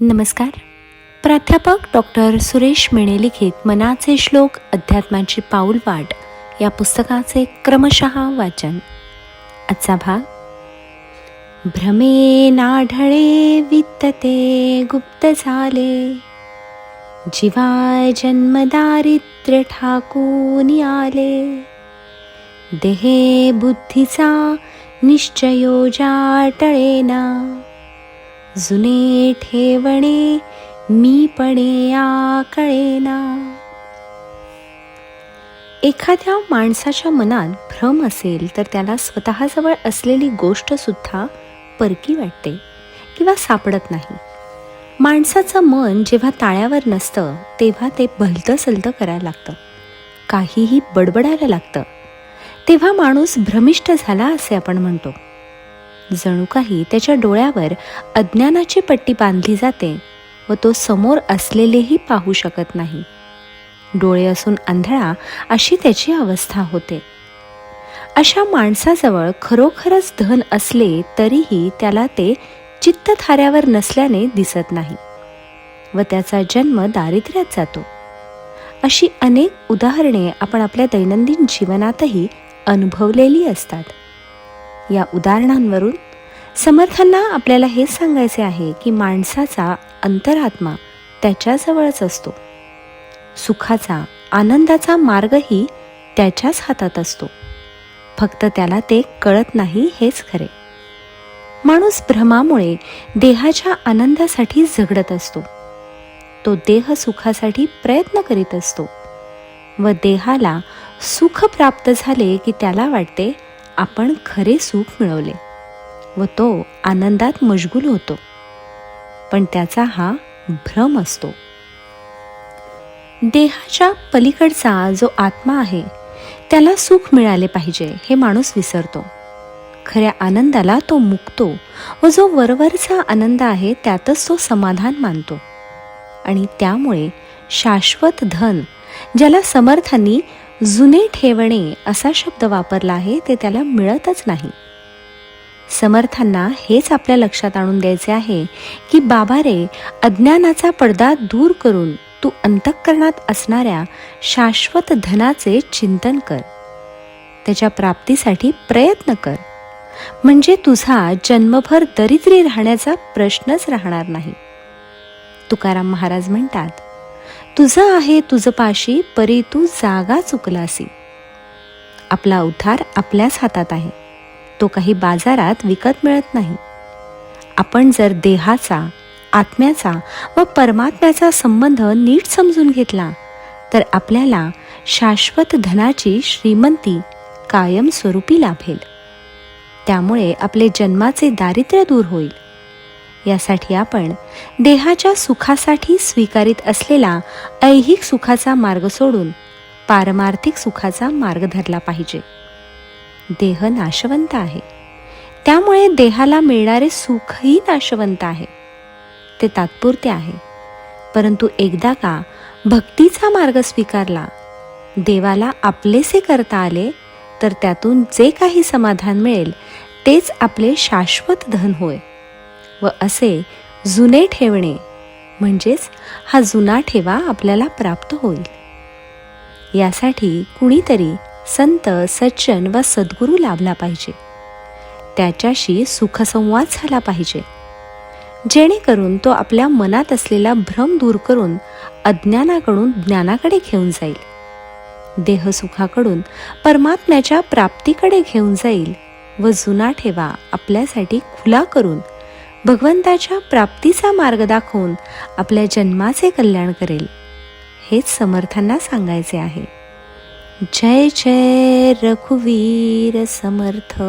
नमस्कार. प्राध्यापक डॉक्टर सुरेश मेणे लिखित मनाचे श्लोक अध्यात्माची पाऊलवाट या पुस्तकाचे क्रमशः वाचन. आजचा भाग. भ्रमे नाढळे वित्तते गुप्त झाले, जीवा जन्म दारिद्र्य ठाकून आले. देहे बुद्धीचा निश्चयो जाटळेना, जुने ठेवणे मीपणे आकळेना. एखाद्या माणसाच्या मनात भ्रम असेल तर त्याला स्वतःजवळ असलेली गोष्ट सुद्धा परकी वाटते किंवा सापडत नाही. माणसाचं मन जेव्हा ताळ्यावर नसतं तेव्हा ते भलतं-सलतं करायला लागतं, काहीही बडबडायला लागतं. तेव्हा माणूस भ्रमिष्ट झाला असे आपण म्हणतो. जणू काही त्याच्या डोळ्यावर अज्ञानाची पट्टी बांधली जाते व तो समोर असलेलेही पाहू शकत नाही. डोळे असून आंधळा अशी त्याची अवस्था होते. अशा माणसाजवळ खरोखरच धन असले तरीही त्याला ते चित्तधाऱ्यावर नसल्याने दिसत नाही व त्याचा जन्म दारिद्र्यात जातो. अशी अनेक उदाहरणे आपण आपल्या दैनंदिन जीवनातही अनुभवलेली असतात. या उदाहरणांवरून समर्थांना आपल्याला हे सांगायचे आहे की माणसाचा अंतरात्मा त्याच्याजवळच असतो. सुखाचा, आनंदाचा मार्गही त्याच्याच हातात असतो, फक्त त्याला ते कळत नाही हेच खरे. माणूस भ्रमामुळे देहाच्या आनंदासाठी झगडत असतो. तो देह सुखासाठी प्रयत्न करीत असतो व देहाला सुख प्राप्त झाले की त्याला वाटते आपण खरे सुख मिळवले व तो आनंदात मशगूल होतो. पण त्याचा हा भ्रम असतो. देहाच्या पलीकडचा जो आत्मा आहे त्याला सुख मिळाले पाहिजे हे माणूस विसरतो. खऱ्या आनंदाला तो मुकतो व जो वरवरचा आनंद आहे त्यातच तो समाधान मानतो. आणि त्यामुळे शाश्वत धन, ज्याला समर्थांनी जुने ठेवणे असा शब्द वापरला आहे, ते त्याला मिळतच नाही. समर्थांना हेच आपल्या लक्षात आणून द्यायचे आहे की बाबा रे, अज्ञानाचा पडदा दूर करून तू अंतःकरणात असणाऱ्या शाश्वत धनाचे चिंतन कर, त्याच्या प्राप्तीसाठी प्रयत्न कर, म्हणजे तुझा जन्मभर दरिद्री राहण्याचा प्रश्नच राहणार नाही. तुकाराम महाराज म्हणतात, तुझं आहे तुझ पाशी परी तू जागा चुकलासी. आपला उद्धार आपल्याच हातात आहे, तो काही बाजारात विकत मिळत नाही. आपण जर देहाचा, आत्म्याचा व परमात्म्याचा संबंध नीट समजून घेतला तर आपल्याला शाश्वत धनाची श्रीमंती कायमस्वरूपी लाभेल. त्यामुळे आपले जन्माचे दारिद्र्य दूर होईल. यासाठी आपण देहाच्या सुखासाठी स्वीकारित असलेला ऐहिक सुखाचा मार्ग सोडून पारमार्थिक सुखाचा मार्ग धरला पाहिजे. देह नाशवंत आहे, त्यामुळे देहाला मिळणारे सुखही नाशवंत आहे. ते तात्पुरते आहे, परंतु एकदा का भक्तीचा मार्ग स्वीकारला, देवाला आपलेसे करता आले, तर त्यातून जे काही समाधान मिळेल तेच आपले शाश्वत धन होय. व असे जुने ठेवणे म्हणजेच हा जुना ठेवा आपल्याला प्राप्त होईल. यासाठी कुणीतरी संत, सज्जन व सद्गुरू लाभला पाहिजे. त्याच्याशी सुखसंवाद झाला पाहिजे, जेणेकरून तो आपल्या मनात असलेला भ्रम दूर करून अज्ञानाकडून ज्ञानाकडे घेऊन जाईल, देहसुखाकडून परमात्म्याच्या प्राप्तीकडे घेऊन जाईल व जुना ठेवा आपल्यासाठी खुला करून भगवंताच्या प्राप्तीचा मार्ग दाखवून आपल्या जन्माचे कल्याण करेल. हेच समर्थांना सांगायचे आहे. जय जय रघुवीर समर्थ.